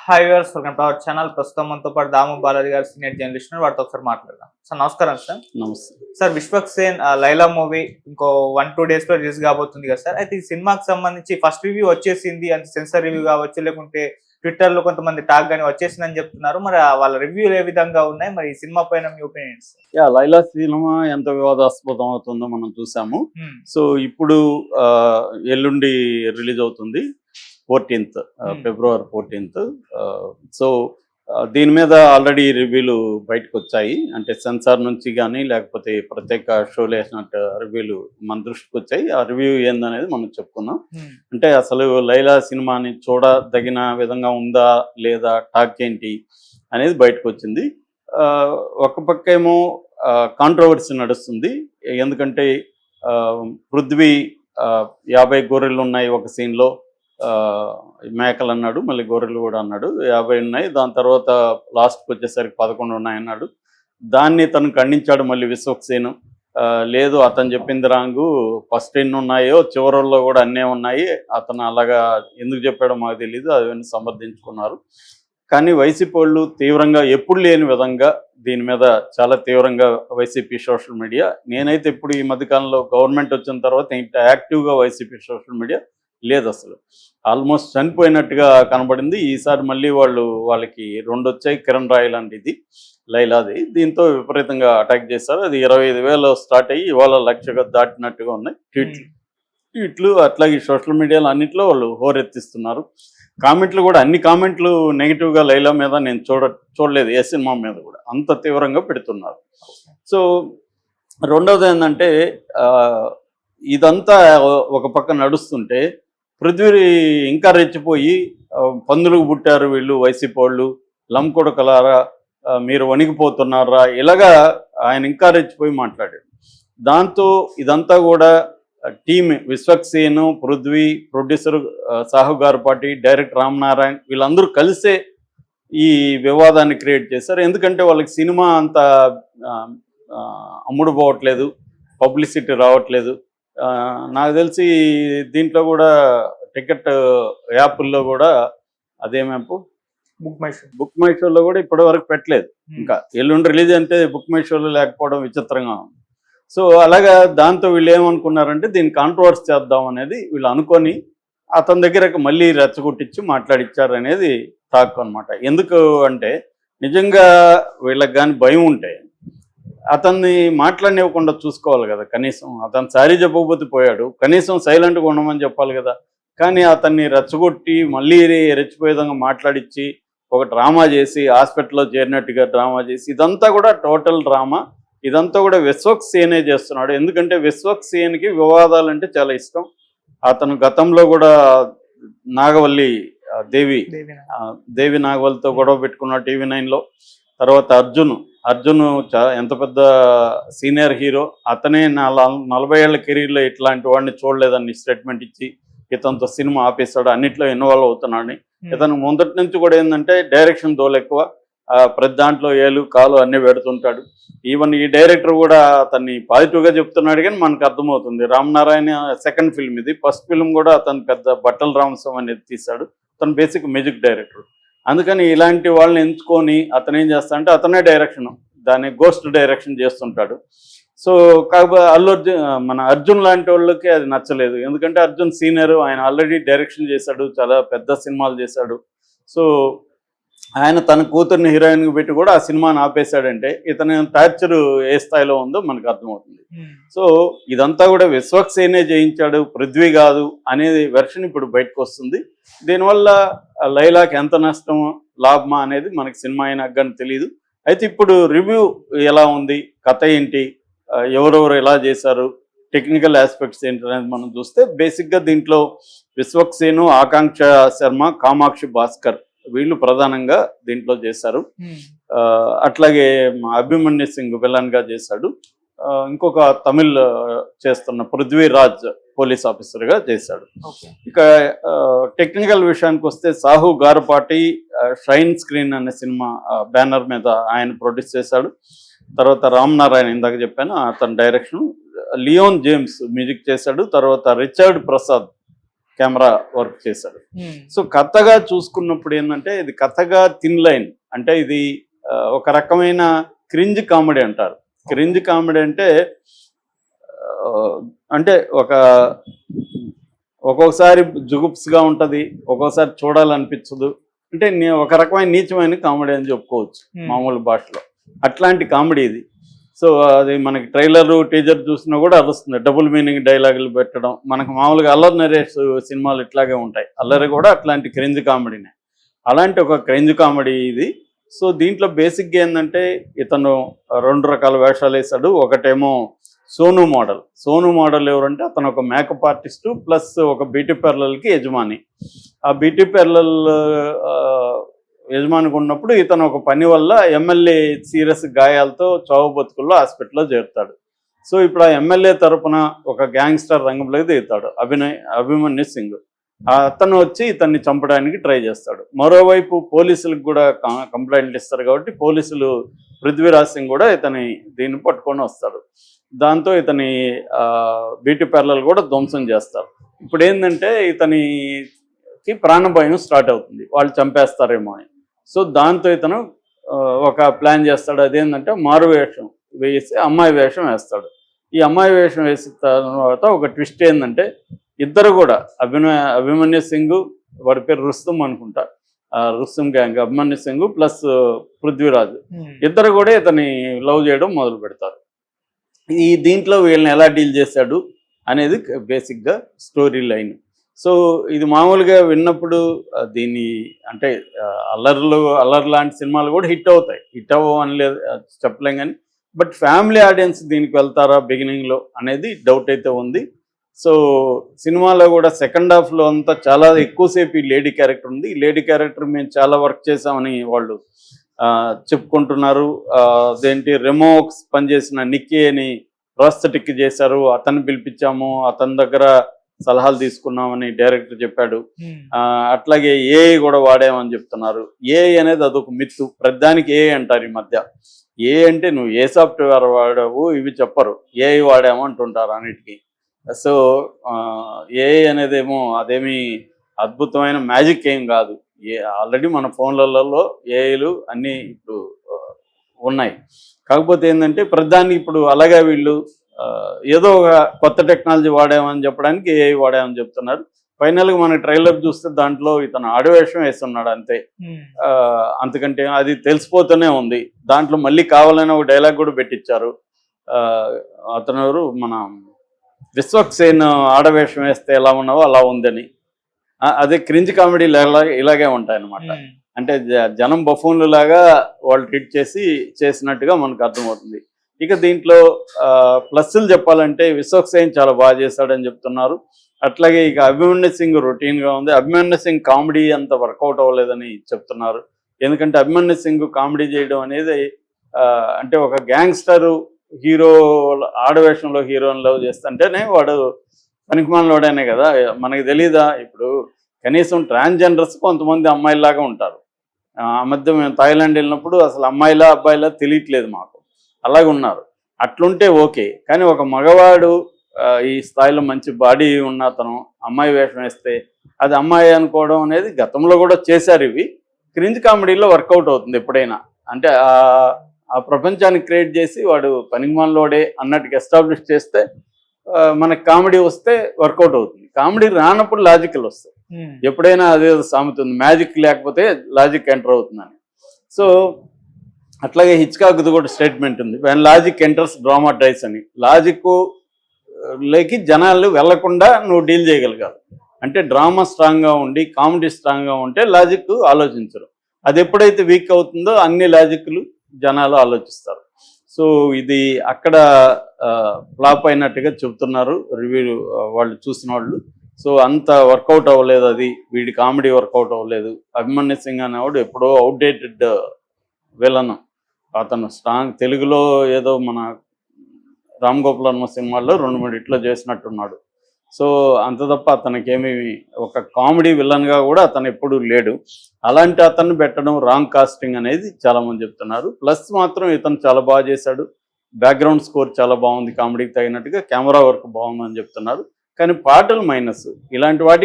Hi viewers, welcome to our channel. ప్రస్తుతం మనతో పాటు దాము బాలాజీ గారు, సీనియర్ జర్నలిస్ట్, వాటితో ఒకసారి మాట్లాడదాం. సార్ నమస్కారం. సార్ నమస్తే సార్, విశ్వక్ సేన్ లైలా మూవీ ఇంకో 1-2 డేస్ లో రిలీజ్ కాబోతుంది కదా సార్. అయితే ఈ సినిమాకి సంబంధించి ఫస్ట్ రివ్యూ వచ్చేసింది, అంటే సెన్సార్ రివ్యూ కావచ్చు, లేకుంటే ట్విట్టర్ లో కొంతమంది టాక్ గానీ వచ్చేసిందని చెప్తున్నారు. మరి వాళ్ళ రివ్యూలు ఏ విధంగా ఉన్నాయి? మరి ఈ సినిమా పైన మీ ఒపీనియన్స్? లైలా సినిమా ఎంత వివాదాస్పదం అవుతుందో మనం చూసాము. సో ఇప్పుడు ఎల్లుండి రిలీజ్ అవుతుంది 14th ఫిబ్రవరి 14th. సో దీని మీద ఆల్రెడీ రివ్యూలు బయటకు వచ్చాయి. అంటే సెన్సార్ నుంచి కానీ లేకపోతే ప్రత్యేక షోలు వేసినట్టు రివ్యూలు మన దృష్టికి వచ్చాయి. ఆ రివ్యూ ఏందనేది మనం చెప్పుకుందాం. అంటే అసలు లైలా సినిమాని చూడదగిన విధంగా ఉందా లేదా, టాక్ ఏంటి అనేది బయటకు వచ్చింది. ఒక పక్క ఏమో కాంట్రవర్సీ నడుస్తుంది. ఎందుకంటే పృథ్వీ 50 గొర్రెలు ఉన్నాయి ఒక సీన్లో, మేకలు అన్నాడు, మళ్ళీ గొర్రెలు కూడా అన్నాడు, 50 ఉన్నాయి. దాని తర్వాత లాస్ట్కి వచ్చేసరికి 11 ఉన్నాయి అన్నాడు. దాన్ని తను ఖండించాడు మళ్ళీ విశ్వక్ సేన్. లేదు, అతను చెప్పింది రాంగు, ఫస్ట్ ఎన్ని ఉన్నాయో చివరిలో కూడా అన్నీ ఉన్నాయి, అతను అలాగా ఎందుకు చెప్పాడో మాకు తెలీదు, అవన్నీ సమర్థించుకున్నారు. కానీ వైసీపీ వాళ్ళు తీవ్రంగా ఎప్పుడు లేని విధంగా దీని మీద చాలా తీవ్రంగా వైసీపీ సోషల్ మీడియా, నేనైతే ఇప్పుడు ఈ మధ్యకాలంలో గవర్నమెంట్ వచ్చిన తర్వాత ఇంత యాక్టివ్గా వైసీపీ సోషల్ మీడియా లేదు, అసలు ఆల్మోస్ట్ చనిపోయినట్టుగా కనబడింది. ఈసారి మళ్ళీ వాళ్ళకి 2 వచ్చాయి, కిరణ్ రాయ్ లాంటిది, లైలాది. దీంతో విపరీతంగా అటాక్ చేశారు. అది 25,000 స్టార్ట్ అయ్యి ఇవాళ 1,00,000 దాటినట్టుగా ఉన్నాయి ట్వీట్లు. అట్లాగే సోషల్ మీడియాలో అన్నింటిలో వాళ్ళు హోరెత్తిస్తున్నారు. కామెంట్లు కూడా, అన్ని కామెంట్లు నెగిటివ్గా లైలా మీద నేను చూడలేదు. ఏ సినిమా మీద కూడా అంత తీవ్రంగా పెడుతున్నారు. సో రెండవది ఏంటంటే, ఇదంతా ఒక పక్క నడుస్తుంటే పృథ్వీ ఇంకా రెచ్చిపోయి పందులకు పుట్టారు వీళ్ళు వైసీపీ వాళ్ళు, లంకొడకలారా మీరు వణికిపోతున్నారా, ఇలాగా ఆయన ఇంకా రెచ్చిపోయి మాట్లాడాడు. దాంతో ఇదంతా కూడా team Vishwak Sen, Prithvi, producer Sahu గార్పాటి, director Ram Narayan, వీళ్ళందరూ కలిసే ఈ వివాదాన్ని క్రియేట్ చేశారు. ఎందుకంటే వాళ్ళకి సినిమా అంత అమ్ముడు పోవట్లేదు, పబ్లిసిటీ రావట్లేదు. నాకు తెలిసి దీంట్లో కూడా టికెట్ యాప్ల్లో కూడా, అదేం యాప్, బుక్ మై షోలో కూడా ఇప్పటి వరకు పెట్టలేదు. ఇంకా ఎల్లుండి రిలీజ్ అంటే బుక్ మై షోలో లేకపోవడం విచిత్రంగా ఉంది. సో అలాగా దాంతో వీళ్ళు ఏమనుకున్నారంటే దీన్ని కాంట్రవర్సీ చేద్దాం అనేది వీళ్ళు అనుకొని అతని దగ్గరకు మళ్ళీ రెచ్చగొట్టించి మాట్లాడిచ్చారు అనేది టాక్ అనమాట. ఎందుకు అంటే, నిజంగా వీళ్ళకి కానీ భయం ఉంటే అతన్ని మాట్లాడనివ్వకుండా చూసుకోవాలి కదా. కనీసం అతను సారీ చెప్పకపోతే పోయాడు, కనీసం సైలెంట్గా ఉండమని చెప్పాలి కదా. కానీ అతన్ని రెచ్చగొట్టి మళ్ళీ రెచ్చిపోయే విధంగా మాట్లాడిచ్చి ఒక డ్రామా చేసి, హాస్పిటల్లో చేరినట్టుగా డ్రామా చేసి, ఇదంతా కూడా టోటల్ డ్రామా. ఇదంతా కూడా విశ్వక్ సేనే చేస్తున్నాడు. ఎందుకంటే విశ్వక్ సేన్కి వివాదాలంటే చాలా ఇష్టం. అతను గతంలో కూడా నాగవల్లి దేవి నాగవల్లితో గొడవ పెట్టుకున్నాడు TV9లో. తర్వాత అర్జున్ ఎంత పెద్ద సీనియర్ హీరో, అతనే 40 ఏళ్ల కెరీర్లో ఇట్లాంటి వాడిని చూడలేదని స్టేట్మెంట్ ఇచ్చి ఇతనితో సినిమా ఆపేశాడు, అన్నిట్లో ఇన్వాల్వ్ అవుతున్నాడని. ఇతను మొదటి నుంచి కూడా ఏంటంటే డైరెక్షన్ దోలు ఎక్కువ, ప్రతి దాంట్లో ఏలు కాలు అన్నీ పెడుతుంటాడు. ఈవెన్ ఈ డైరెక్టర్ కూడా అతన్ని పాజిటివ్గా చెప్తున్నాడు, కానీ మనకు అర్థమవుతుంది రామ్ నారాయణ సెకండ్ ఫిల్మ్ ఇది. ఫస్ట్ ఫిల్మ్ కూడా అతను పెద్ద బట్టల రామస్వామి అనేది తీశాడు. అతను బేసిక్ మ్యూజిక్ డైరెక్టర్. అందుకని ఇలాంటి వాళ్ళని ఎంచుకొని అతను ఏం చేస్తాడంటే అతనే డైరెక్షన్, దాన్ని గోస్ట్ డైరెక్షన్ చేస్తుంటాడు. సో కాకపోతే మన అర్జున్ లాంటి వాళ్ళకి అది నచ్చలేదు. ఎందుకంటే అర్జున్ సీనియర్, ఆయన ఆల్రెడీ డైరెక్షన్ చేశాడు, చాలా పెద్ద సినిమాలు చేశాడు. సో ఆయన తన కూతుర్ని హీరోయిన్కి పెట్టి కూడా ఆ సినిమాని ఆపేశాడంటే ఇతని టార్చర్ ఏ స్థాయిలో ఉందో మనకు అర్థమవుతుంది. సో ఇదంతా కూడా విశ్వక్ సేనే జయించాడు, పృథ్వీ కాదు అనేది వెర్షన్ ఇప్పుడు బయటకు వస్తుంది. దీనివల్ల లైలాకి ఎంత నష్టం లాభమా అనేది మనకి సినిమా అయినా కానీ తెలియదు. అయితే ఇప్పుడు రివ్యూ ఎలా ఉంది, కథ ఏంటి, ఎవరెవరు ఎలా చేశారు, టెక్నికల్ ఆస్పెక్ట్స్ ఏంటి అనేది మనం చూస్తే, బేసిక్గా దీంట్లో విశ్వక్ సేను, ఆకాంక్ష శర్మ, కామాక్షి భాస్కర్ వీళ్ళు ప్రధానంగా దీంట్లో చేశారు. అట్లాగే అభిమన్యు సింగ్ విలన్ గా చేశాడు. ఇంకొక తమిళ్ చేస్తున్న పృథ్వీరాజ్ పోలీస్ ఆఫీసర్గా చేశాడు. ఇక టెక్నికల్ విషయానికి వస్తే సాహు గార్పాటి షైన్ స్క్రీన్ అనే సినిమా బ్యానర్ మీద ఆయన ప్రొడ్యూస్ చేశాడు. తర్వాత రామ్ నారాయణ ఇందాక చెప్పాను, అతని డైరెక్షన్. లియోన్ జేమ్స్ మ్యూజిక్ చేశాడు. తర్వాత రిచర్డ్ ప్రసాద్ కెమెరా వర్క్ చేశాడు. సో కథగా చూసుకున్నప్పుడు ఏంటంటే ఇది కథగా థిన్ లైన్, అంటే ఇది ఒక రకమైన క్రింజ్ కామెడీ అంటారు. క్రింజ్ కామెడీ అంటే అంటే ఒక్కొక్కసారి జుగుప్స్గా ఉంటుంది, ఒక్కొక్కసారి చూడాలనిపించదు. అంటే ఒక రకమైన నీచమైన కామెడీ అని చెప్పుకోవచ్చు మామూలు భాషలో. అట్లాంటి కామెడీ ఇది. సో అది మనకి ట్రైలర్ టీజర్ చూసినా కూడా అరుస్తుంది. డబుల్ మీనింగ్ డైలాగులు పెట్టడం, మనకు మామూలుగా అల్లరి నరేష్ సినిమాలు ఇట్లాగే ఉంటాయి. అల్లరి కూడా అట్లాంటి క్రేంజ్ కామెడీనే. అలాంటి ఒక క్రేంజ్ కామెడీ ఇది. సో దీంట్లో బేసిక్గా ఏంటంటే ఇతను 2 రకాల వేషాలు వేశాడు. ఒకటేమో సోను మోడల్. సోను మోడల్ ఎవరంటే అతను ఒక మేకప్ ఆర్టిస్టు ప్లస్ ఒక బ్యూటీ పార్లర్కి యజమాని. ఆ బ్యూటీ పార్లర్ యజమానికి ఉన్నప్పుడు ఇతను ఒక పని వల్ల ఎమ్మెల్యే సీరియస్ గాయాలతో చావు బతుకుల్లో హాస్పిటల్లో చేరుతాడు. సో ఇప్పుడు ఆ ఎమ్మెల్యే తరపున ఒక గ్యాంగ్స్టర్ రంగంలోకి దిగుతాడు అభిమన్యు సింగ్. అతను వచ్చి ఇతన్ని చంపడానికి ట్రై చేస్తాడు. మరోవైపు పోలీసులకు కూడా కంప్లైంట్లు ఇస్తారు కాబట్టి పోలీసులు పృథ్వీరాజ్ సింగ్ కూడా దీన్ని పట్టుకొని వస్తాడు. దాంతో ఇతని బ్యూటీ పార్లర్ కూడా ధ్వంసం చేస్తారు. ఇప్పుడు ఏంటంటే ఇతనికి ప్రాణభయం స్టార్ట్ అవుతుంది, వాళ్ళు చంపేస్తారేమో అని. సో దాంతో ఇతను ఒక ప్లాన్ చేస్తాడు. అదేంటంటే మారు వేషం వేసి అమ్మాయి వేషం వేస్తాడు. ఈ అమ్మాయి వేషం వేసిన తర్వాత ఒక ట్విస్ట్ ఏంటంటే ఇద్దరు కూడా అభిమన్యు సింగ్, వాడి పేరు రుస్తుం అనుకుంటా, రుస్తుం గ్యాంగ్, అభిమన్యు సింగ్ ప్లస్ పృథ్వీరాజ్ ఇద్దరు కూడా ఇతని లవ్ చేయడం మొదలు పెడతారు. దీంట్లో వీళ్ళని ఎలా డీల్ చేశాడు అనేది బేసిక్గా స్టోరీ లైన్. సో ఇది మామూలుగా విన్నప్పుడు దీన్ని అంటే అల్లరి లాంటి సినిమాలు కూడా హిట్ అవుతాయి, హిట్ అవ్వవు అని లేదు చెప్పలేం. కానీ బట్ ఫ్యామిలీ ఆడియన్స్ దీనికి వెళ్తారా బిగినింగ్లో అనేది డౌట్ అయితే ఉంది. సో సినిమాలో కూడా సెకండ్ హాఫ్లో అంతా చాలా ఎక్కువసేపు ఈ లేడీ క్యారెక్టర్ ఉంది. ఈ లేడీ క్యారెక్టర్ మేము చాలా వర్క్ చేసామని వాళ్ళు చెప్పుకుంటున్నారు. అదేంటి రెమోక్స్ పనిచేసిన నిక్కీ అని ప్రాస్థెటిక్ చేశారు, అతన్ని పిలిపించాము, అతని దగ్గర సలహాలు తీసుకున్నామని డైరెక్టర్ చెప్పాడు. అట్లాగే ఏఐ కూడా వాడామని చెప్తున్నారు. ఏఐ అనేది అదొక మిత్తు, ప్రతిదానికి ఏఐ అంటారు ఈ మధ్య. ఏఐ అంటే నువ్వు ఏ సాఫ్ట్వేర్ వాడావు ఇవి చెప్పరు, ఏఐ వాడాము అంటుంటారు అన్నిటికీ. సో ఏఐ అనేదేమో అదేమి అద్భుతమైన మ్యాజిక్ ఏం కాదు. ఆల్రెడీ మన ఫోన్లలో ఏఐలు అన్నీ ఇప్పుడు ఉన్నాయి. కాకపోతే ఏంటంటే ప్రధాని ఇప్పుడు అలాగే వీళ్ళు ఏదో ఒక కొత్త టెక్నాలజీ వాడామని చెప్పడానికి ఏఐ వాడామని చెప్తున్నారు. ఫైనల్గా మన ట్రైలర్ చూస్తే దాంట్లో ఇతను ఆడవేషం వేస్తున్నాడు అంతే, అంతకంటే అది తెలిసిపోతూనే ఉంది. దాంట్లో మళ్ళీ కావాలని ఒక డైలాగ్ కూడా పెట్టించారు. అతను ఎవరు, మన విశ్వక్సేన్ ఆడవేషం వేస్తే ఎలా ఉన్నావో అలా ఉందని. అదే క్రింజ్ కామెడీలు ఇలాగే ఉంటాయన్నమాట. అంటే జనం బఫూన్లు లాగా వాళ్ళు ట్రీట్ చేసినట్టుగా మనకు అర్థమవుతుంది. ఇక దీంట్లో ప్లస్లు చెప్పాలంటే విశ్వక్సేన్ చాలా బాగా చేశాడని చెప్తున్నారు. అట్లాగే ఇక అభిమన్యు సింగ్ రొటీన్గా ఉంది. అభిమన్యు సింగ్ కామెడీ అంత వర్కౌట్ అవ్వలేదని చెప్తున్నారు. ఎందుకంటే అభిమన్యు సింగ్ కామెడీ చేయడం అనేది అంటే ఒక గ్యాంగ్స్టర్ హీరో ఆడవేషంలో హీరోని లవ్ చేస్తుంటేనే వాడు పనికిమాలినోడనే కదా. మనకి తెలీదా? ఇప్పుడు కనీసం ట్రాన్స్జెండర్స్ కొంతమంది అమ్మాయిలాగా ఉంటారు. ఆ మధ్య మేము థాయిలాండ్ వెళ్ళినప్పుడు అసలు అమ్మాయిలా అబ్బాయిలా తెలియట్లేదు మాకు, అలాగే ఉన్నారు. అట్లుంటే ఓకే, కానీ ఒక మగవాడు ఈ స్థాయిలో మంచి బాడీ ఉన్న అతను అమ్మాయి వేషం వేస్తే అది అమ్మాయి అనుకోవడం అనేది గతంలో కూడా చేశారు. ఇవి క్రింజ్ కామెడీలో వర్కౌట్ అవుతుంది ఎప్పుడైనా. అంటే ఆ ప్రపంచాన్ని క్రియేట్ చేసి వాడు పనికిమాలినోడే అన్నట్టుగా ఎస్టాబ్లిష్ చేస్తే మనకి కామెడీ వస్తే వర్కౌట్ అవుతుంది. కామెడీ రానప్పుడు లాజికల్ వస్తాయి. ఎప్పుడైనా అదే సామెత ఉంది, మ్యాజిక్ లేకపోతే లాజిక్ ఎంటర్ అవుతుందని. సో అట్లాగే హిచ్కాక్ది కూడా స్టేట్మెంట్ ఉంది, when logic enters drama dies అని. లాజిక్ లేకి జనాలు వెళ్లకుండా నువ్వు డీల్ చేయగలగాలి. అంటే డ్రామా స్ట్రాంగ్గా ఉండి కామెడీ స్ట్రాంగ్గా ఉంటే లాజిక్ ఆలోచించరు. అది ఎప్పుడైతే వీక్ అవుతుందో అన్ని లాజిక్లు జనాలు ఆలోచిస్తారు. సో ఇది అక్కడ ఫ్లాప్ అయినట్టుగా చెబుతున్నారు రివ్యూ వాళ్ళు చూసిన వాళ్ళు. సో అంత వర్కౌట్ అవ్వలేదు, అది వీడి కామెడీ వర్కౌట్ అవ్వలేదు. అభిమన్యు సింగ్ అనేవాడు ఎప్పుడో అవుట్డేటెడ్ విలన్. అతను స్ట్రాంగ్ తెలుగులో ఏదో మన రామ్ గోపాల్ వర్మ సినిమాల్లో 2-3 ఇట్లా చేసినట్టున్నాడు. సో అంత తప్ప అతనికి ఏమి ఒక కామెడీ విలన్గా కూడా అతను ఎప్పుడూ లేడు. అలాంటి అతన్ని పెట్టడం రాంగ్ కాస్టింగ్ అనేది చాలామంది చెప్తున్నారు. ప్లస్ మాత్రం ఇతను చాలా బాగా చేశాడు, బ్యాక్గ్రౌండ్ స్కోర్ చాలా బాగుంది, కామెడీకి తగినట్టుగా కెమెరా వర్క్ బాగుందని చెప్తున్నారు. కానీ పాటలు మైనస్. ఇలాంటి వాటికి